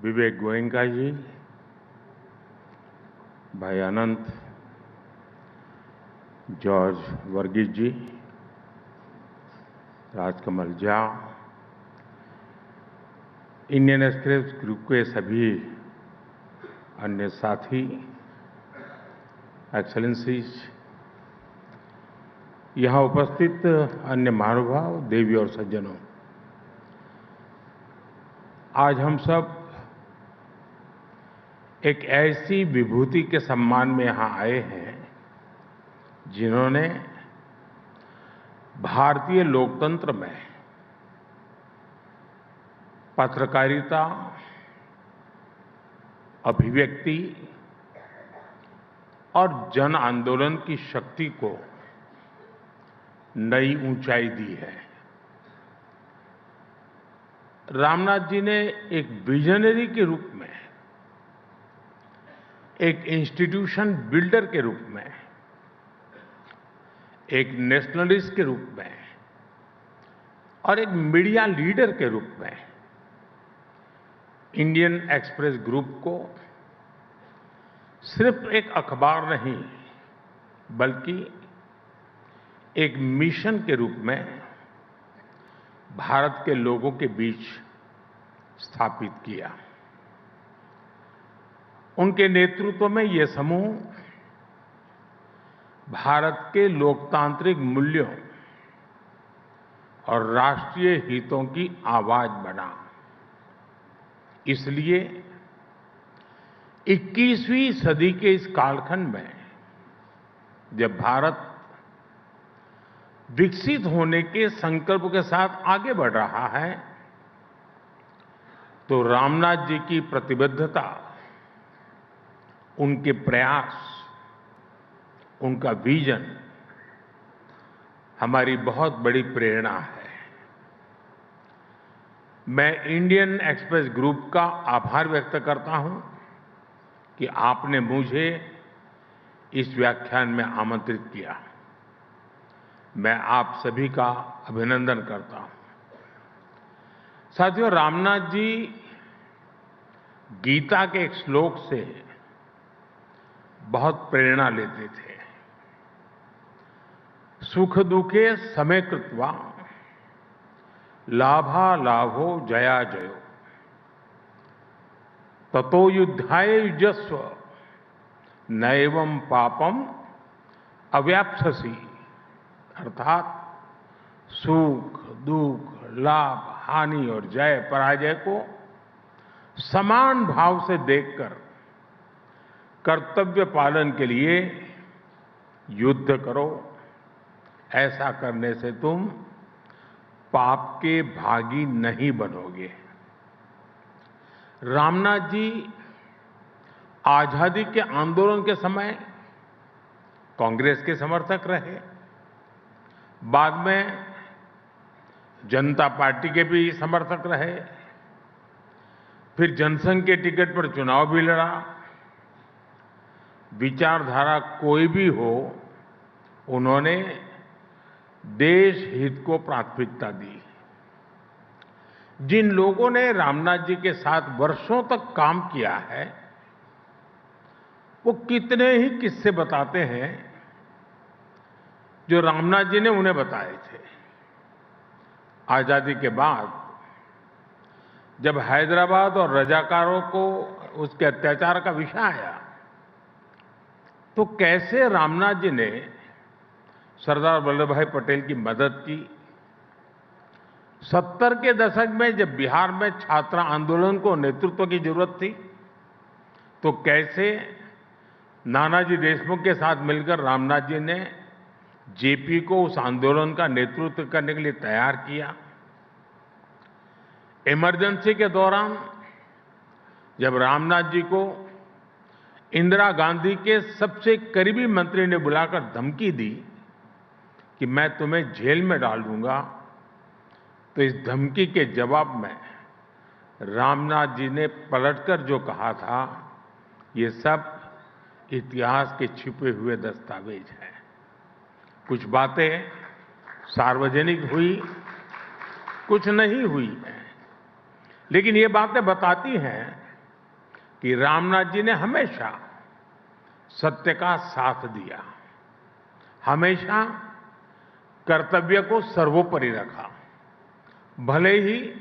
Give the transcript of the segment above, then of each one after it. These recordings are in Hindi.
विवेक गोयनका जी, भाई Anant, George Varghese ji, Rajkamal Jha, Indian Express group के सभी अन्य साथी, एक्सेलेंसीज, यहाँ उपस्थित अन्य महानुभाव, देवी और सज्जनों, आज हम सब एक ऐसी विभूति के सम्मान में यहाँ आए हैं जिन्होंने भारतीय लोकतंत्र में पत्रकारिता, अभिव्यक्ति और जन आंदोलन की शक्ति को नई ऊंचाई दी है। रामनाथ जी ने एक विजनरी के रूप में, एक इंस्टीट्यूशन बिल्डर के रूप में, एक नेशनलिस्ट के रूप में और एक मीडिया लीडर के रूप में इंडियन एक्सप्रेस ग्रुप को सिर्फ एक अखबार नहीं बल्कि एक मिशन के रूप में भारत के लोगों के बीच स्थापित किया। उनके नेतृत्व में ये समूह भारत के लोकतांत्रिक मूल्यों और राष्ट्रीय हितों की आवाज बना। इसलिए 21वीं सदी के इस कालखंड में जब भारत विकसित होने के संकल्प के साथ आगे बढ़ रहा है, तो रामनाथ जी की प्रतिबद्धता, उनके प्रयास, उनका विजन हमारी बहुत बड़ी प्रेरणा है। मैं इंडियन एक्सप्रेस ग्रुप का आभार व्यक्त करता हूं कि आपने मुझे इस व्याख्यान में आमंत्रित किया। मैं आप सभी का अभिनंदन करता हूं। साथियों, रामनाथ जी गीता के एक श्लोक से बहुत प्रेरणा लेते थे। सुख दुखे समे कृत्वा लाभा लाभो जया जयो ततो युद्धाय युजस्व नैवं पापम अव्याप्स्यसि। अर्थात सुख दुख, लाभ हानि और जय पराजय को समान भाव से देखकर कर्तव्य पालन के लिए युद्ध करो। ऐसा करने से तुम पाप के भागी नहीं बनोगे। रामनाथ जी आजादी के आंदोलन के समय कांग्रेस के समर्थक रहे, बाद में जनता पार्टी के भी समर्थक रहे, फिर जनसंघ के टिकट पर चुनाव भी लड़ा। विचारधारा कोई भी हो, उन्होंने देश हित को प्राथमिकता दी। जिन लोगों ने रामनाथ जी के साथ वर्षों तक काम किया है, वो कितने ही किस्से बताते हैं जो रामनाथ जी ने उन्हें बताए थे। आजादी के बाद जब हैदराबाद और रजाकारों को उसके अत्याचार का विषय आया, तो कैसे रामनाथ जी ने सरदार वल्लभ भाई पटेल की मदद की। 70 के दशक में जब बिहार में छात्र आंदोलन को नेतृत्व की जरूरत थी, तो कैसे नानाजी देशमुख के साथ मिलकर रामनाथ जी ने जेपी को उस आंदोलन का नेतृत्व करने के लिए तैयार किया। इमरजेंसी के दौरान जब रामनाथ जी को इंदिरा गांधी के सबसे करीबी मंत्री ने बुलाकर धमकी दी कि मैं तुम्हें जेल में डाल दूंगा, तो इस धमकी के जवाब में रामनाथ जी ने पलटकर जो कहा था, ये सब इतिहास के छिपे हुए दस्तावेज हैं। कुछ बातें सार्वजनिक हुई, कुछ नहीं हुई हैं, लेकिन ये बातें बताती हैं कि रामनाथ जी ने हमेशा सत्य का साथ दिया, हमेशा कर्तव्य को सर्वोपरि रखा, भले ही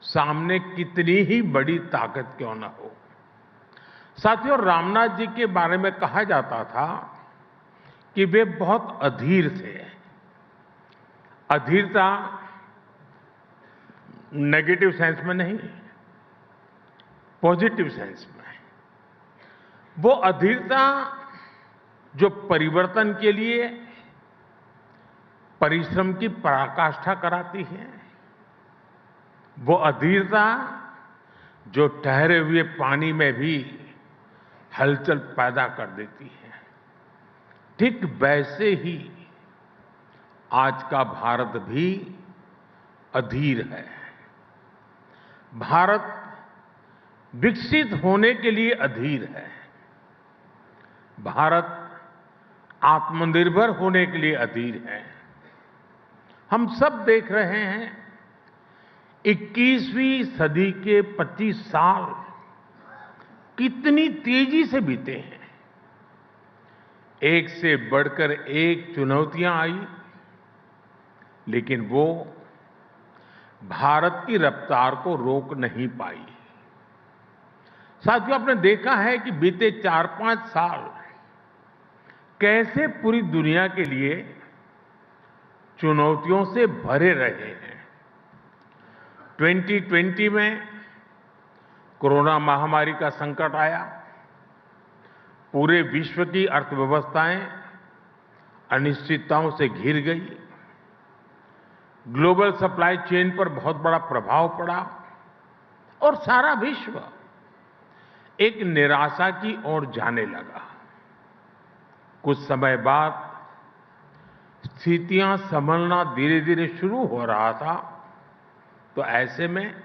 सामने कितनी ही बड़ी ताकत क्यों न हो। साथियों, रामनाथ जी के बारे में कहा जाता था कि वे बहुत अधीर थे। अधीरता नेगेटिव सेंस में नहीं, पॉजिटिव सेंस में। वो अधीरता जो परिवर्तन के लिए परिश्रम की पराकाष्ठा कराती है, वो अधीरता जो ठहरे हुए पानी में भी हलचल पैदा कर देती है। ठीक वैसे ही आज का भारत भी अधीर है। भारत विकसित होने के लिए अधीर है। भारत आत्मनिर्भर होने के लिए अधीर है। हम सब देख रहे हैं 21वीं सदी के 25 साल कितनी तेजी से बीते हैं। एक से बढ़कर एक चुनौतियां आई, लेकिन वो भारत की रफ्तार को रोक नहीं पाई। साथियों, आपने देखा है कि बीते 4-5 साल कैसे पूरी दुनिया के लिए चुनौतियों से भरे रहे हैं। 2020 में कोरोना महामारी का संकट आया, पूरे विश्व की अर्थव्यवस्थाएं अनिश्चितताओं से घिर गई, ग्लोबल सप्लाई चेन पर बहुत बड़ा प्रभाव पड़ा और सारा विश्व एक निराशा की ओर जाने लगा। कुछ समय बाद स्थितियां संभलना धीरे धीरे शुरू हो रहा था, तो ऐसे में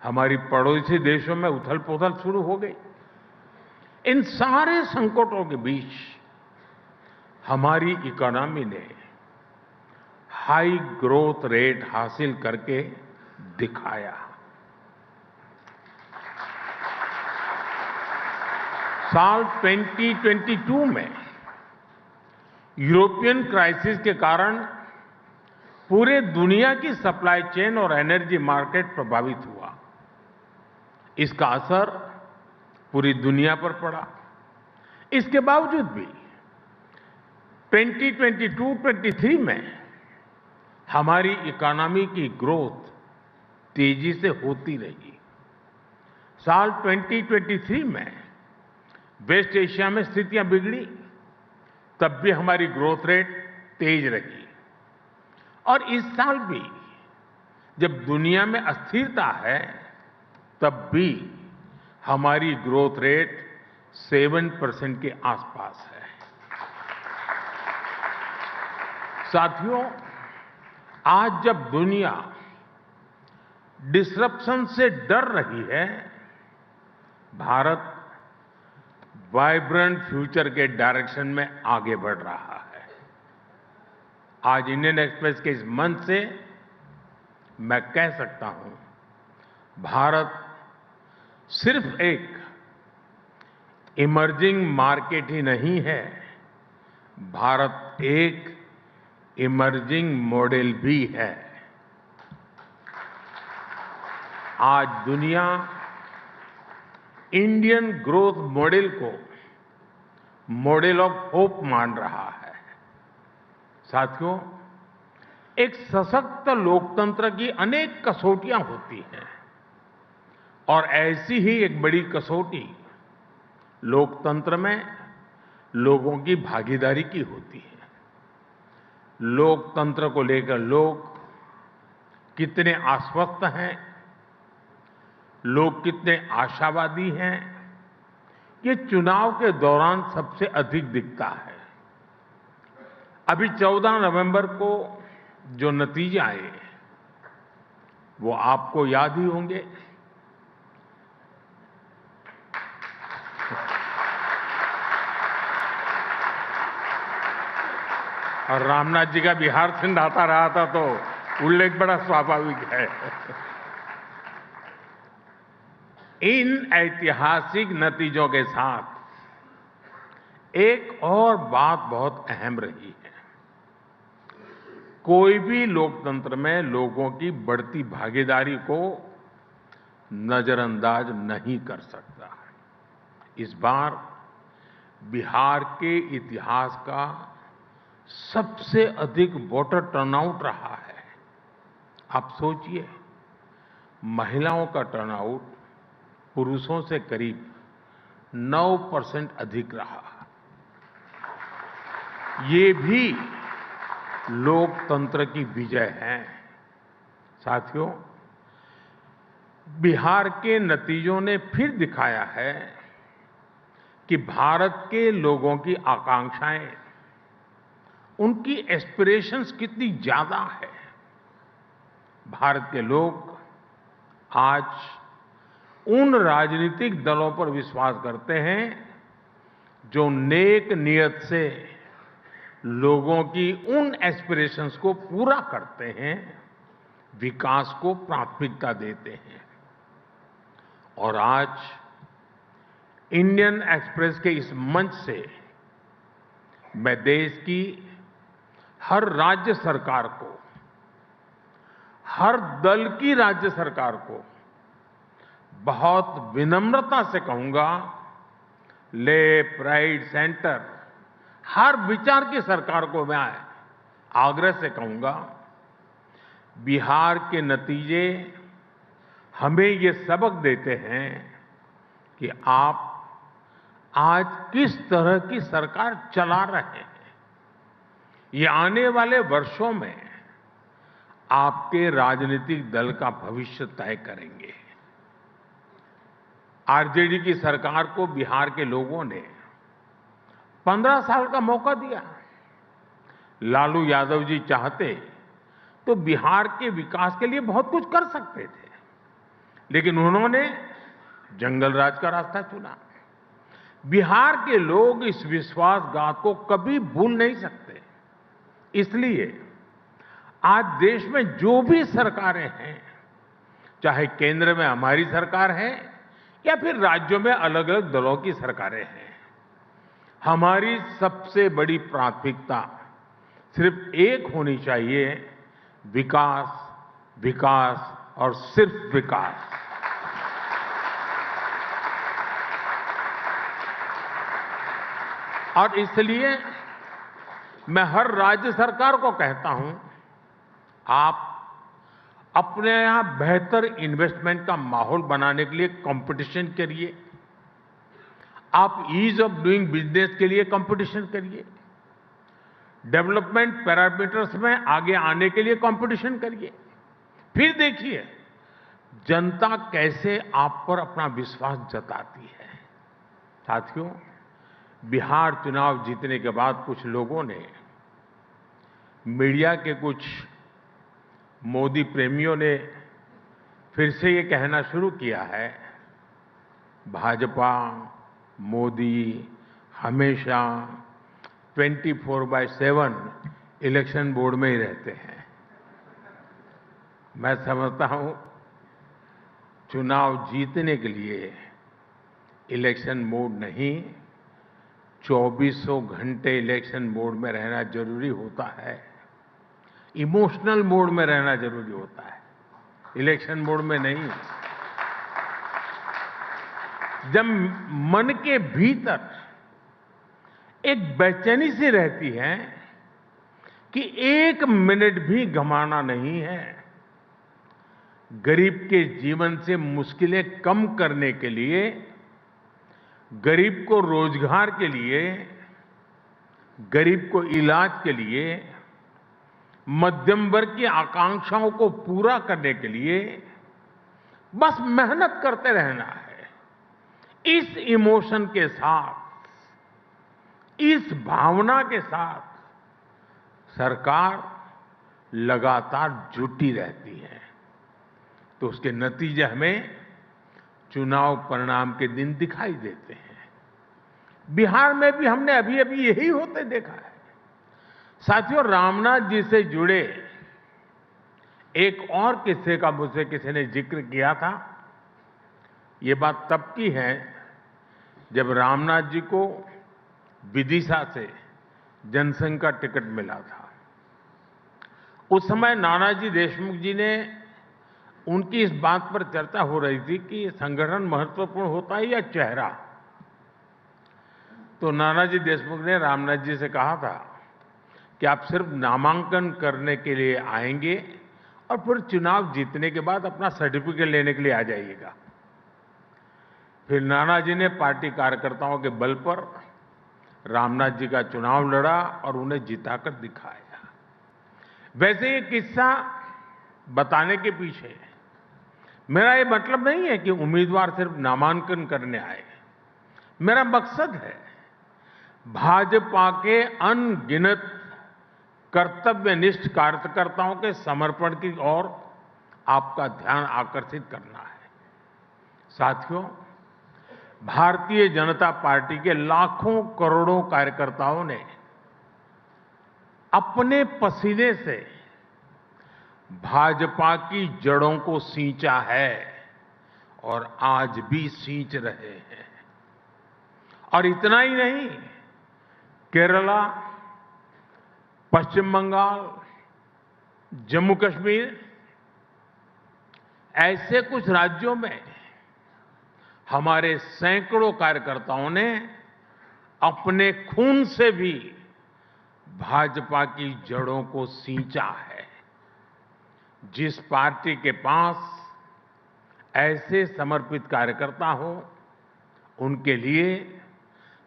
हमारी पड़ोसी देशों में उथल-पुथल शुरू हो गई। इन सारे संकटों के बीच हमारी इकोनॉमी ने हाई ग्रोथ रेट हासिल करके दिखाया। साल 2022 में यूरोपियन क्राइसिस के कारण पूरे दुनिया की सप्लाई चेन और एनर्जी मार्केट प्रभावित हुआ। इसका असर पूरी दुनिया पर पड़ा। इसके बावजूद भी 2022-23 में हमारी इकोनॉमी की ग्रोथ तेजी से होती रही। साल 2023 में वेस्ट एशिया में स्थितियां बिगड़ी, तब भी हमारी ग्रोथ रेट तेज रही। और इस साल भी जब दुनिया में अस्थिरता है, तब भी हमारी ग्रोथ रेट 7% के आसपास है। साथियों, आज जब दुनिया डिसरप्शन से डर रही है, भारत वाइब्रेंट फ्यूचर के डायरेक्शन में आगे बढ़ रहा है। आज इंडियन एक्सप्रेस के इस मंच से मैं कह सकता हूं, भारत सिर्फ एक इमर्जिंग मार्केट ही नहीं है, भारत एक इमर्जिंग मॉडल भी है। आज दुनिया इंडियन ग्रोथ मॉडल को मॉडल ऑफ होप मान रहा है। साथियों, एक सशक्त लोकतंत्र की अनेक कसौटियां होती हैं और ऐसी ही एक बड़ी कसौटी लोकतंत्र में लोगों की भागीदारी की होती है। लोकतंत्र को लेकर लोग कितने आश्वस्त हैं, लोग कितने आशावादी हैं, ये चुनाव के दौरान सबसे अधिक दिखता है। अभी 14 नवंबर को जो नतीजे आए, वो आपको याद ही होंगे। और रामनाथ जी का बिहार से नाता रहा था, तो उल्लेख बड़ा स्वाभाविक है। इन ऐतिहासिक नतीजों के साथ एक और बात बहुत अहम रही है। कोई भी लोकतंत्र में लोगों की बढ़ती भागीदारी को नजरअंदाज नहीं कर सकता। इस बार बिहार के इतिहास का सबसे अधिक वोटर टर्नआउट रहा है। आप सोचिए, महिलाओं का टर्नआउट पुरुषों से करीब 9% अधिक रहा। ये भी लोकतंत्र की विजय है। साथियों, बिहार के नतीजों ने फिर दिखाया है कि भारत के लोगों की आकांक्षाएं, उनकी एस्पिरेशंस कितनी ज्यादा है। भारत के लोग आज उन राजनीतिक दलों पर विश्वास करते हैं जो नेक नियत से लोगों की उन एस्पिरेशंस को पूरा करते हैं, विकास को प्राथमिकता देते हैं। और आज इंडियन एक्सप्रेस के इस मंच से मैं देश की हर राज्य सरकार को, हर दल की राज्य सरकार को बहुत विनम्रता से कहूंगा, लेफ्ट, राइट, सेंटर, हर विचार की सरकार को मैं आग्रह से कहूंगा, बिहार के नतीजे हमें ये सबक देते हैं कि आप आज किस तरह की सरकार चला रहे हैं। ये आने वाले वर्षों में आपके राजनीतिक दल का भविष्य तय करेंगे। आरजेडी की सरकार को बिहार के लोगों ने 15 साल का मौका दिया। लालू यादव जी चाहते तो बिहार के विकास के लिए बहुत कुछ कर सकते थे, लेकिन उन्होंने जंगल राज का रास्ता चुना। बिहार के लोग इस विश्वासघात को कभी भूल नहीं सकते। इसलिए आज देश में जो भी सरकारें हैं, चाहे केंद्र में हमारी सरकार है या फिर राज्यों में अलग अलग दलों की सरकारें हैं, हमारी सबसे बड़ी प्राथमिकता सिर्फ एक होनी चाहिए, विकास, विकास और सिर्फ विकास। और इसलिए मैं हर राज्य सरकार को कहता हूं, आप अपने यहां बेहतर इन्वेस्टमेंट का माहौल बनाने के लिए कंपटीशन करिए। आप ईज ऑफ डूइंग बिजनेस के लिए कंपटीशन करिए। डेवलपमेंट पैरामीटर्स में आगे आने के लिए कंपटीशन करिए। फिर देखिए जनता कैसे आप पर अपना विश्वास जताती है। साथियों, बिहार चुनाव जीतने के बाद कुछ लोगों ने, मीडिया के कुछ मोदी प्रेमियों ने फिर से ये कहना शुरू किया है, भाजपा, मोदी हमेशा 24/7 इलेक्शन बोर्ड में ही रहते हैं। मैं समझता हूं चुनाव जीतने के लिए इलेक्शन मोड नहीं, 2400 घंटे इलेक्शन मोड में रहना जरूरी होता है। इमोशनल मोड में रहना जरूरी होता है, इलेक्शन मोड में नहीं। जब मन के भीतर एक बेचैनी सी रहती है कि 1 मिनट भी गंवाना नहीं है, गरीब के जीवन से मुश्किलें कम करने के लिए, गरीब को रोजगार के लिए, गरीब को इलाज के लिए, मध्यम वर्ग की आकांक्षाओं को पूरा करने के लिए बस मेहनत करते रहना है। इस इमोशन के साथ, इस भावना के साथ सरकार लगातार जुटी रहती है, तो उसके नतीजे हमें चुनाव परिणाम के दिन दिखाई देते हैं। बिहार में भी हमने अभी अभी यही होते देखा है। साथियों, रामनाथ जी से जुड़े एक और किस्से का मुझसे किसी ने जिक्र किया था। ये बात तब की है जब रामनाथ जी को विदिशा से जनसंघ का टिकट मिला था। उस समय नानाजी देशमुख जी ने उनकी इस बात पर चर्चा हो रही थी कि संगठन महत्वपूर्ण होता है या चेहरा। तो नानाजी देशमुख ने रामनाथ जी से कहा था कि आप सिर्फ नामांकन करने के लिए आएंगे और फिर चुनाव जीतने के बाद अपना सर्टिफिकेट लेने के लिए आ जाइएगा। फिर नानाजी ने पार्टी कार्यकर्ताओं के बल पर रामनाथ जी का चुनाव लड़ा और उन्हें जिताकर दिखाया। वैसे ये किस्सा बताने के पीछे मेरा ये मतलब नहीं है कि उम्मीदवार सिर्फ नामांकन करने आए। मेरा मकसद है भाजपा के अनगिनत कर्तव्यनिष्ठ कार्यकर्ताओं के समर्पण की ओर आपका ध्यान आकर्षित करना है। साथियों, भारतीय जनता पार्टी के लाखों करोड़ों कार्यकर्ताओं ने अपने पसीने से भाजपा की जड़ों को सींचा है और आज भी सींच रहे हैं। और इतना ही नहीं, केरला, पश्चिम बंगाल, जम्मू कश्मीर ऐसे कुछ राज्यों में हमारे सैकड़ों कार्यकर्ताओं ने अपने खून से भी भाजपा की जड़ों को सींचा है। जिस पार्टी के पास ऐसे समर्पित कार्यकर्ता हो, उनके लिए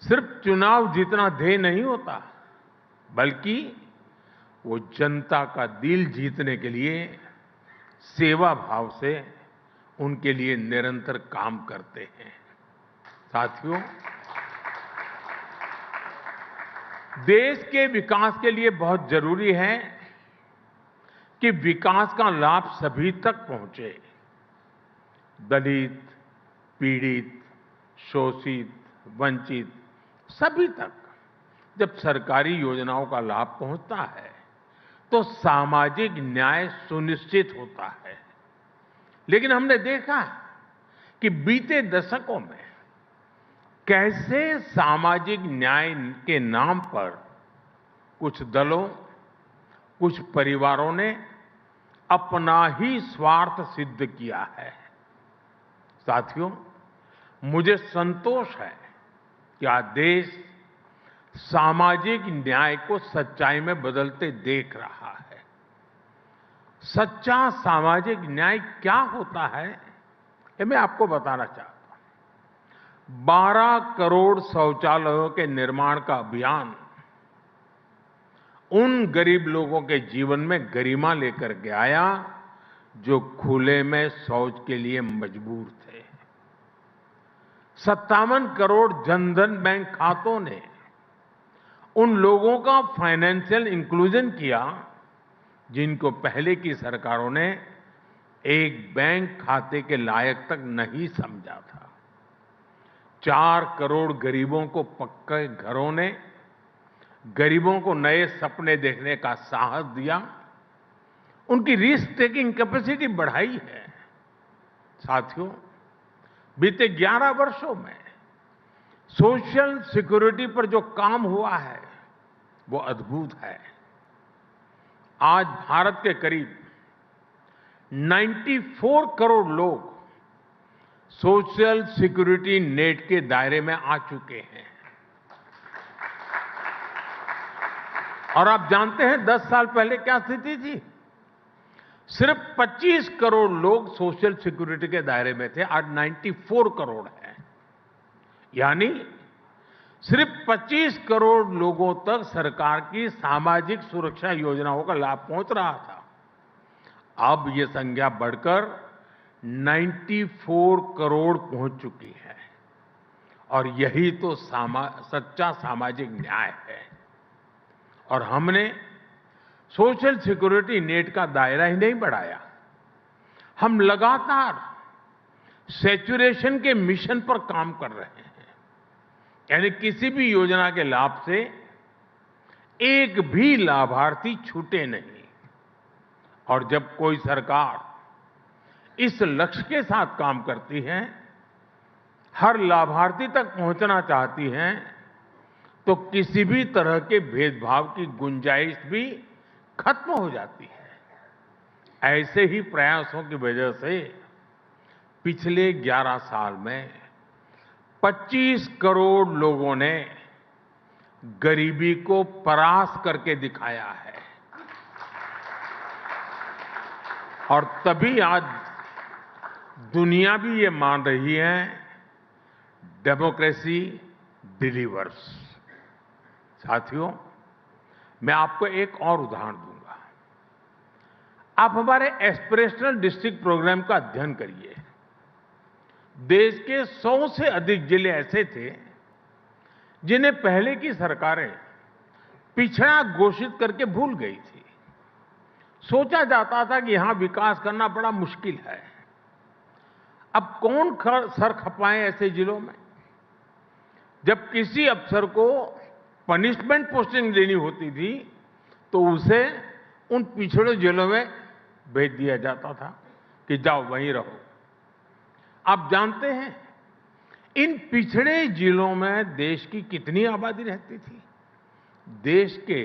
सिर्फ चुनाव जीतना ध्येय नहीं होता, बल्कि वो जनता का दिल जीतने के लिए सेवा भाव से उनके लिए निरंतर काम करते हैं। साथियों, देश के विकास के लिए बहुत जरूरी है कि विकास का लाभ सभी तक पहुंचे। दलित, पीड़ित, शोषित, वंचित सभी तक जब सरकारी योजनाओं का लाभ पहुंचता है तो सामाजिक न्याय सुनिश्चित होता है। लेकिन हमने देखा कि बीते दशकों में कैसे सामाजिक न्याय के नाम पर कुछ दलों, कुछ परिवारों ने अपना ही स्वार्थ सिद्ध किया है। साथियों, मुझे संतोष है कि आज देश सामाजिक न्याय को सच्चाई में बदलते देख रहा है। सच्चा सामाजिक न्याय क्या होता है, ये मैं आपको बताना चाहता हूं। 12 करोड़ शौचालयों के निर्माण का अभियान उन गरीब लोगों के जीवन में गरिमा लेकर के आया जो खुले में शौच के लिए मजबूर थे। 57 करोड़ जनधन बैंक खातों ने उन लोगों का फाइनेंशियल इंक्लूजन किया जिनको पहले की सरकारों ने एक बैंक खाते के लायक तक नहीं समझा था। 4 करोड़ गरीबों को पक्के घरों ने गरीबों को नए सपने देखने का साहस दिया, उनकी रिस्क टेकिंग कैपेसिटी बढ़ाई है। साथियों, बीते 11 वर्षों में सोशल सिक्योरिटी पर जो काम हुआ है वो अद्भुत है। आज भारत के करीब 94 करोड़ लोग सोशल सिक्योरिटी नेट के दायरे में आ चुके हैं। और आप जानते हैं 10 साल पहले क्या स्थिति थी? सिर्फ 25 करोड़ लोग सोशल सिक्योरिटी के दायरे में थे, आज 94 करोड़ हैं। यानी सिर्फ 25 करोड़ लोगों तक सरकार की सामाजिक सुरक्षा योजनाओं का लाभ पहुंच रहा था। अब ये संख्या बढ़कर 94 करोड़ पहुंच चुकी है। और यही तो सच्चा सामाजिक न्याय है। और हमने सोशल सिक्योरिटी नेट का दायरा ही नहीं बढ़ाया, हम लगातार सैचुरेशन के मिशन पर काम कर रहे हैं। यानी किसी भी योजना के लाभ से एक भी लाभार्थी छूटे नहीं। और जब कोई सरकार इस लक्ष्य के साथ काम करती है हर लाभार्थी तक पहुंचना चाहती हैं, तो किसी भी तरह के भेदभाव की गुंजाइश भी खत्म हो जाती है। ऐसे ही प्रयासों की वजह से पिछले 11 साल में 25 करोड़ लोगों ने गरीबी को परास्त करके दिखाया है। और तभी आज दुनिया भी ये मान रही है, डेमोक्रेसी डिलीवर्स। साथियों, मैं आपको एक और उदाहरण दूंगा। आप हमारे एस्पिरेशनल डिस्ट्रिक्ट प्रोग्राम का अध्ययन करिए। देश के 100 से अधिक जिले ऐसे थे जिन्हें पहले की सरकारें पिछड़ा घोषित करके भूल गई थी। सोचा जाता था कि यहां विकास करना बड़ा मुश्किल है। अब कौन सर खपाए ऐसे जिलों में? जब किसी अफसर को पनिशमेंट पोस्टिंग देनी होती थी तो उसे उन पिछड़े जिलों में भेज दिया जाता था कि जाओ वहीं रहो। आप जानते हैं इन पिछड़े जिलों में देश की कितनी आबादी रहती थी? देश के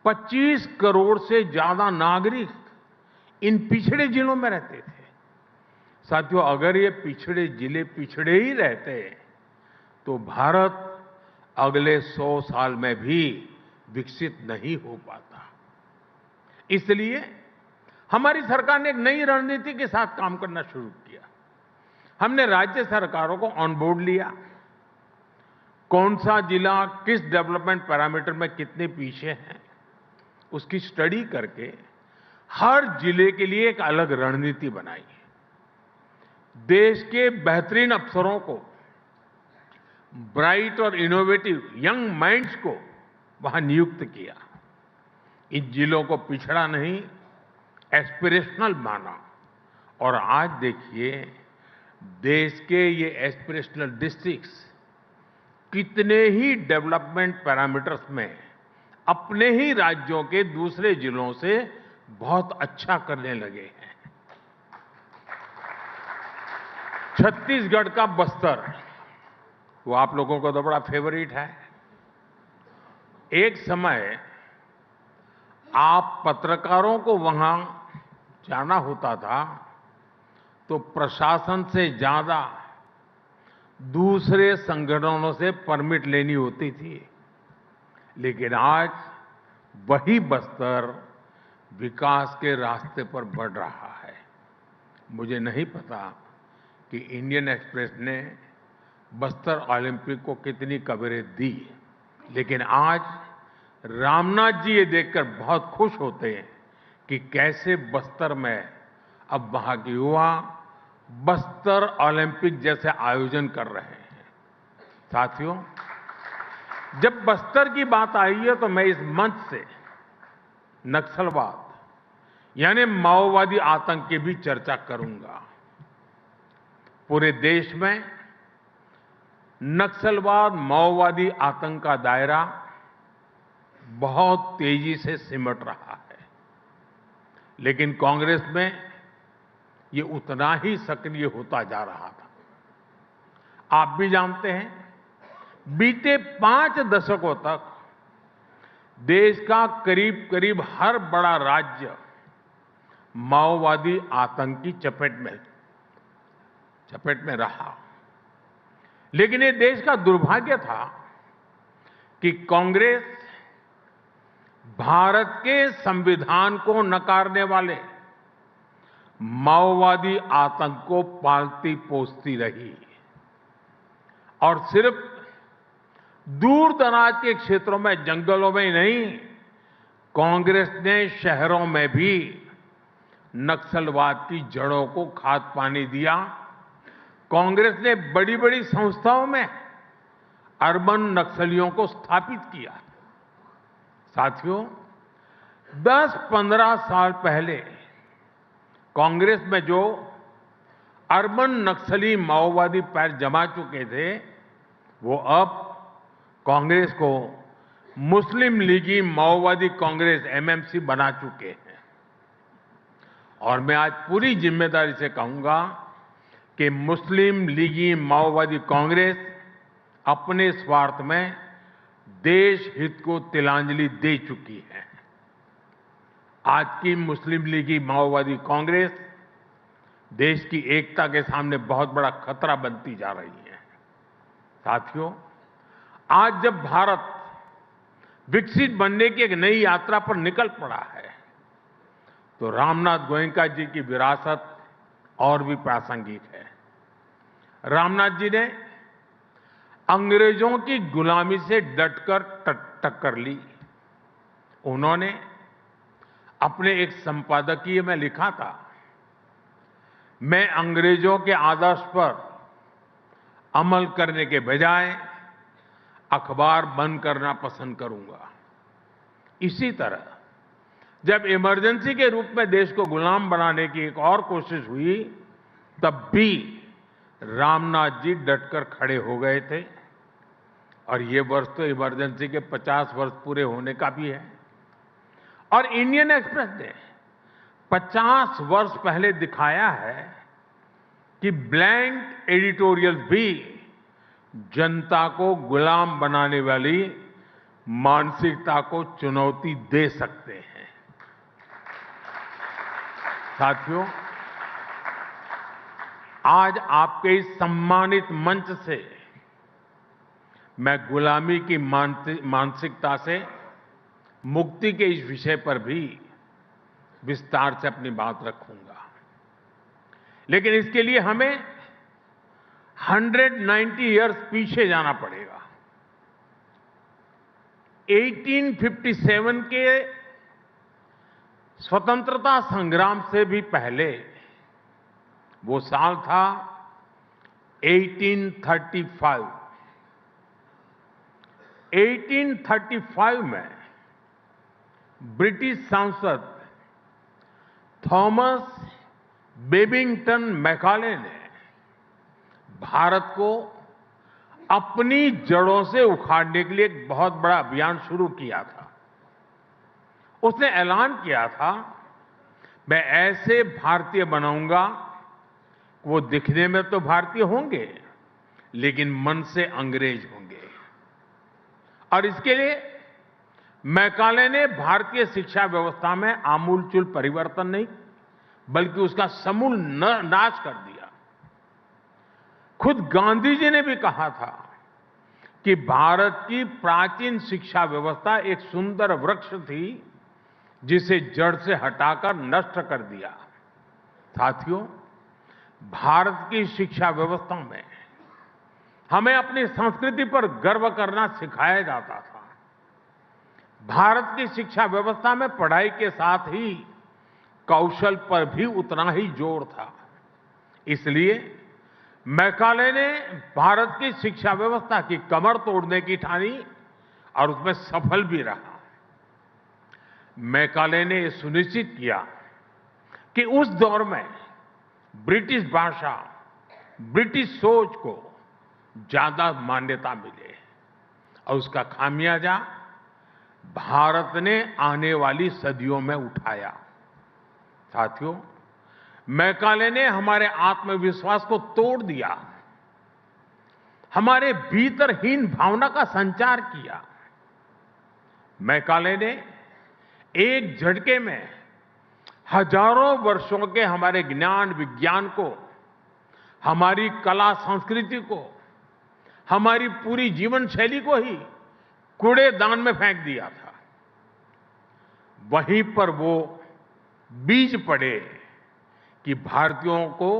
25 करोड़ से ज्यादा नागरिक इन पिछड़े जिलों में रहते थे। साथियों, अगर ये पिछड़े जिले पिछड़े ही रहते तो भारत अगले 100 साल में भी विकसित नहीं हो पाता। इसलिए हमारी सरकार ने एक नई रणनीति के साथ काम करना शुरू किया। हमने राज्य सरकारों को ऑन बोर्ड लिया। कौन सा जिला किस डेवलपमेंट पैरामीटर में कितने पीछे है, उसकी स्टडी करके हर जिले के लिए एक अलग रणनीति बनाई। देश के बेहतरीन अफसरों को, ब्राइट और इनोवेटिव यंग माइंड्स को वहां नियुक्त किया। इन जिलों को पिछड़ा नहीं, एस्पिरेशनल माना। और आज देखिए, देश के ये एस्पिरेशनल डिस्ट्रिक्ट्स कितने ही डेवलपमेंट पैरामीटर्स में अपने ही राज्यों के दूसरे जिलों से बहुत अच्छा करने लगे हैं। छत्तीसगढ़ का बस्तर, वो आप लोगों को तो बड़ा फेवरेट है। एक समय आप पत्रकारों को वहां जाना होता था तो प्रशासन से ज्यादा दूसरे संगठनों से परमिट लेनी होती थी। लेकिन आज वही बस्तर विकास के रास्ते पर बढ़ रहा है। मुझे नहीं पता कि इंडियन एक्सप्रेस ने बस्तर ओलंपिक को कितनी कवरेज दी, लेकिन आज रामनाथ जी ये देखकर बहुत खुश होते हैं कि कैसे बस्तर में अब वहां के युवा बस्तर ओलंपिक जैसे आयोजन कर रहे हैं। साथियों, जब बस्तर की बात आई है तो मैं इस मंच से नक्सलवाद यानी माओवादी आतंक की भी चर्चा करूंगा। पूरे देश में नक्सलवाद माओवादी आतंक का दायरा बहुत तेजी से सिमट रहा है, लेकिन कांग्रेस में ये उतना ही सक्रिय होता जा रहा था। आप भी जानते हैं, बीते 5 दशकों तक देश का करीब करीब हर बड़ा राज्य माओवादी आतंक की चपेट में रहा। लेकिन ये देश का दुर्भाग्य था कि कांग्रेस भारत के संविधान को नकारने वाले माओवादी आतंक को पालती पोसती रही और सिर्फ दूर दराज के क्षेत्रों में, जंगलों में ही नहीं, कांग्रेस ने शहरों में भी नक्सलवाद की जड़ों को खाद पानी दिया। कांग्रेस ने बड़ी बड़ी संस्थाओं में अर्बन नक्सलियों को स्थापित किया। साथियों, 10-15 साल पहले कांग्रेस में जो अर्बन नक्सली माओवादी पैर जमा चुके थे, वो अब कांग्रेस को मुस्लिम लीगी माओवादी कांग्रेस एमएमसी बना चुके हैं। और मैं आज पूरी जिम्मेदारी से कहूंगा कि मुस्लिम लीगी माओवादी कांग्रेस अपने स्वार्थ में देश हित को तिलांजलि दे चुकी है। आज की मुस्लिम लीगी माओवादी कांग्रेस देश की एकता के सामने बहुत बड़ा खतरा बनती जा रही है। साथियों, आज जब भारत विकसित बनने की एक नई यात्रा पर निकल पड़ा है, तो रामनाथ गोयनका जी की विरासत और भी प्रासंगिक है। रामनाथ जी ने अंग्रेजों की गुलामी से डटकर टक्कर ली। उन्होंने अपने एक संपादकीय में लिखा था, मैं अंग्रेजों के आदर्श पर अमल करने के बजाय अखबार बंद करना पसंद करूंगा। इसी तरह जब इमरजेंसी के रूप में देश को गुलाम बनाने की एक और कोशिश हुई, तब भी रामनाथ जी डटकर खड़े हो गए थे। और ये वर्ष तो इमरजेंसी के 50 वर्ष पूरे होने का भी है। और इंडियन एक्सप्रेस ने 50 वर्ष पहले दिखाया है कि ब्लैंक एडिटोरियल भी जनता को गुलाम बनाने वाली मानसिकता को चुनौती दे सकते हैं। साथियों, आज आपके इस सम्मानित मंच से मैं गुलामी की मानसिकता से मुक्ति के इस विषय पर भी विस्तार से अपनी बात रखूंगा। लेकिन इसके लिए हमें 190 इयर्स पीछे जाना पड़ेगा। 1857 के स्वतंत्रता संग्राम से भी पहले वो साल था 1835। 1835 में ब्रिटिश सांसद थॉमस बेबिंगटन मैकाले ने भारत को अपनी जड़ों से उखाड़ने के लिए एक बहुत बड़ा अभियान शुरू किया था। उसने ऐलान किया था, मैं ऐसे भारतीय बनाऊंगा, वो दिखने में तो भारतीय होंगे लेकिन मन से अंग्रेज होंगे। और इसके लिए मैकाले ने भारतीय शिक्षा व्यवस्था में आमूलचूल परिवर्तन नहीं बल्कि उसका समूल नाश कर दिया। खुद गांधी जी ने भी कहा था कि भारत की प्राचीन शिक्षा व्यवस्था एक सुंदर वृक्ष थी जिसे जड़ से हटाकर नष्ट कर दिया। साथियों, भारत की शिक्षा व्यवस्था में हमें अपनी संस्कृति पर गर्व करना सिखाया जाता था। भारत की शिक्षा व्यवस्था में पढ़ाई के साथ ही कौशल पर भी उतना ही जोर था। इसलिए मैकाले ने भारत की शिक्षा व्यवस्था की कमर तोड़ने की ठानी और उसमें सफल भी रहा। मैकाले ने यह सुनिश्चित किया कि उस दौर में ब्रिटिश भाषा, ब्रिटिश सोच को ज्यादा मान्यता मिले और उसका खामियाजा भारत ने आने वाली सदियों में उठाया। साथियों, मैकाले ने हमारे आत्मविश्वास को तोड़ दिया, हमारे भीतर हीन भावना का संचार किया। मैकाले ने एक झटके में हजारों वर्षों के हमारे ज्ञान विज्ञान को, हमारी कला संस्कृति को, हमारी पूरी जीवन शैली को ही कूड़ेदान में फेंक दिया था। वहीं पर वो बीज पड़े कि भारतीयों को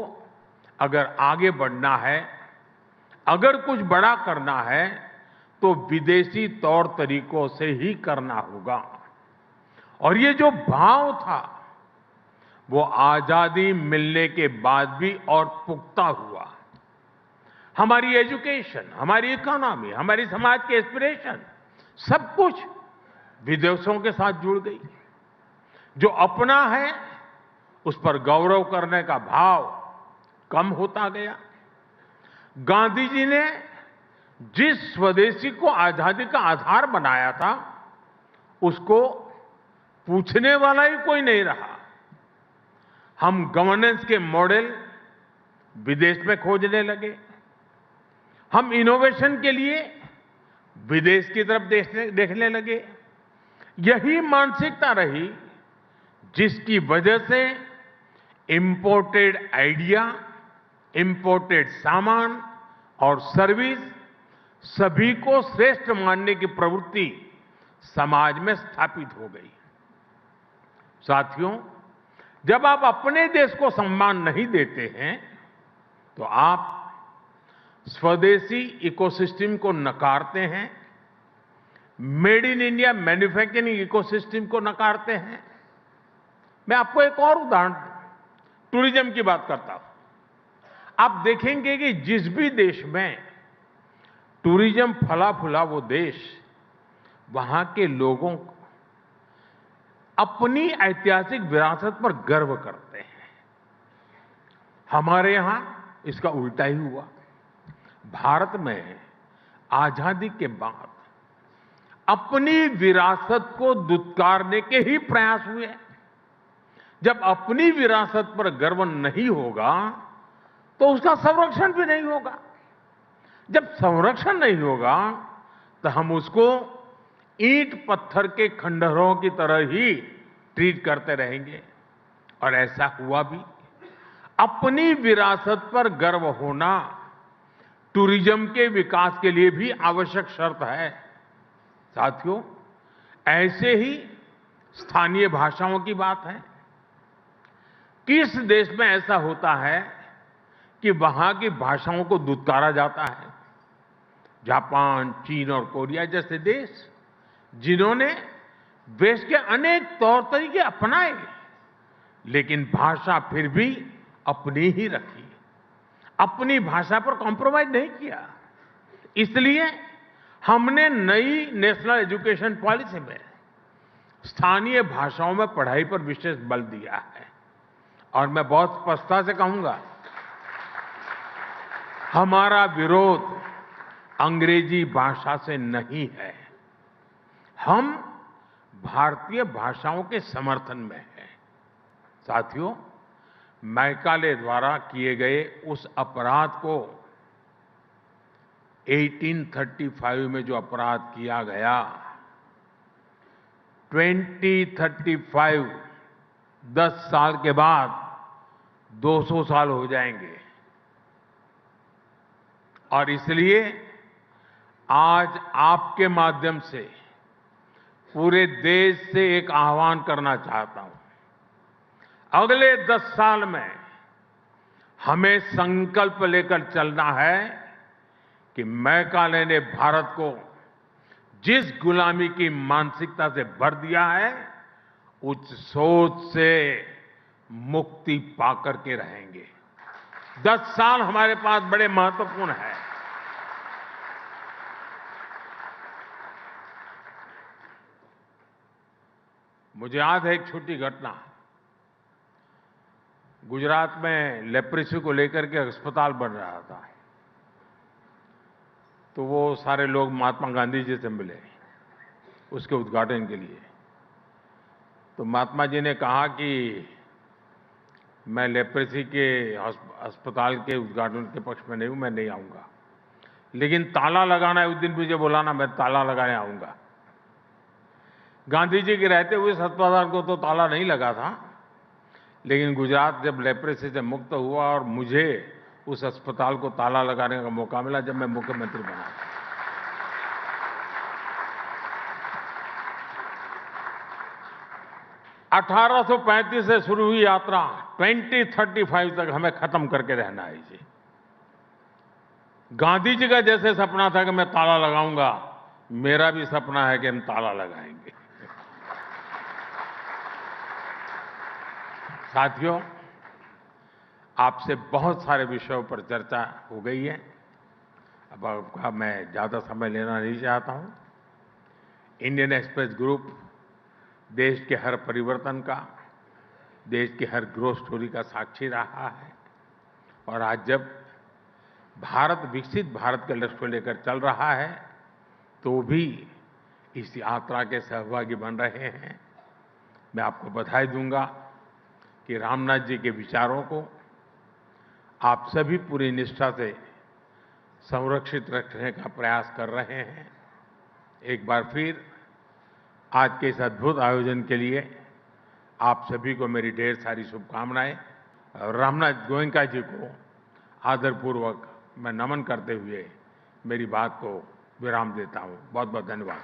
अगर आगे बढ़ना है, अगर कुछ बड़ा करना है, तो विदेशी तौर तरीकों से ही करना होगा। और ये जो भाव था वो आजादी मिलने के बाद भी और पुख्ता हुआ। हमारी एजुकेशन, हमारी इकोनॉमी, हमारी समाज के एस्पिरेशन सब कुछ विदेशों के साथ जुड़ गई। जो अपना है उस पर गौरव करने का भाव कम होता गया। गांधी जी ने जिस स्वदेशी को आजादी का आधार बनाया था उसको पूछने वाला ही कोई नहीं रहा। हम गवर्नेंस के मॉडल विदेश में खोजने लगे। हम इनोवेशन के लिए विदेश की तरफ देखने लगे। यही मानसिकता रही जिसकी वजह से इंपोर्टेड आइडिया, इंपोर्टेड सामान और सर्विस सभी को श्रेष्ठ मानने की प्रवृत्ति समाज में स्थापित हो गई। साथियों, जब आप अपने देश को सम्मान नहीं देते हैं तो आप स्वदेशी इकोसिस्टम को नकारते हैं, made in India manufacturing ecosystem को नकारते हैं। मैं आपको एक और उदाहरण टूरिज्म की बात करता हूं। आप देखेंगे कि जिस भी देश में टूरिज्म फला फूला वो देश, वहां के लोगों को अपनी ऐतिहासिक विरासत पर गर्व करते हैं। हमारे यहां इसका उल्टा ही हुआ। भारत में आजादी के बाद अपनी विरासत को दुत्कारने के ही प्रयास हुए। जब अपनी विरासत पर गर्व नहीं होगा तो उसका संरक्षण भी नहीं होगा। जब संरक्षण नहीं होगा तो हम उसको ईंट पत्थर के खंडहरों की तरह ही ट्रीट करते रहेंगे। और ऐसा हुआ भी। अपनी विरासत पर गर्व होना टूरिज्म के विकास के लिए भी आवश्यक शर्त है। साथियों, ऐसे ही स्थानीय भाषाओं की बात है। किस देश में ऐसा होता है कि वहां की भाषाओं को दुत्कारा जाता है? जापान, चीन और कोरिया जैसे देश जिन्होंने देश के अनेक तौर तरीके अपनाए, लेकिन भाषा फिर भी अपनी ही रखी, अपनी भाषा पर कॉम्प्रोमाइज नहीं किया। इसलिए हमने नई नेशनल एजुकेशन पॉलिसी में स्थानीय भाषाओं में पढ़ाई पर विशेष बल दिया है। और मैं बहुत स्पष्टता से कहूंगा, हमारा विरोध अंग्रेजी भाषा से नहीं है, हम भारतीय भाषाओं के समर्थन में हैं। साथियों, मैकाले द्वारा किए गए उस अपराध को 1835 में जो अपराध किया गया, 2035 10 साल के बाद 200 साल हो जाएंगे। और इसलिए आज आपके माध्यम से पूरे देश से एक आह्वान करना चाहता हूं। अगले 10 साल में हमें संकल्प लेकर चलना है कि मैकाले ने भारत को जिस गुलामी की मानसिकता से भर दिया है, उस सोच से मुक्ति पाकर के रहेंगे। 10 साल हमारे पास बड़े महत्वपूर्ण हैं। मुझे याद है एक छोटी घटना। गुजरात में लेप्रेसी को लेकर के अस्पताल बन रहा था, तो वो सारे लोग महात्मा गांधी जी से मिले उसके उद्घाटन के लिए। तो महात्मा जी ने कहा कि मैं लेप्रेसी के अस्पताल के उद्घाटन के पक्ष में नहीं हूं, मैं नहीं आऊंगा, लेकिन ताला लगाना है उस दिन मुझे बुलाना, मैं ताला लगाने आऊंगा। गांधी जी के रहते हुए इस अस्पताल को तो ताला नहीं लगा था, लेकिन गुजरात जब लेप्रेसी से मुक्त हुआ और मुझे उस अस्पताल को ताला लगाने का मौका मिला जब मैं मुख्यमंत्री बना। 1835 से शुरू हुई यात्रा 2035 तक हमें खत्म करके रहना है। जी, गांधी जी का जैसे सपना था कि मैं ताला लगाऊंगा, मेरा भी सपना है कि हम ताला लगाएंगे। साथियों, आपसे बहुत सारे विषयों पर चर्चा हो गई है। अब आपका मैं ज्यादा समय लेना नहीं चाहता हूं। इंडियन एक्सप्रेस ग्रुप देश के हर परिवर्तन का, देश की हर ग्रोथ स्टोरी का साक्षी रहा है। और आज जब भारत विकसित भारत के लक्ष्य को लेकर चल रहा है, तो भी इस यात्रा के सहभागी बन रहे हैं। मैं आपको बधाई दूंगा कि रामनाथ जी के विचारों को आप सभी पूरी निष्ठा से संरक्षित रखने का प्रयास कर रहे हैं। एक बार फिर आज के इस अद्भुत आयोजन के लिए आप सभी को मेरी ढेर सारी शुभकामनाएं। और रामनाथ गोयनका जी को आदरपूर्वक मैं नमन करते हुए मेरी बात को विराम देता हूं। बहुत बहुत धन्यवाद।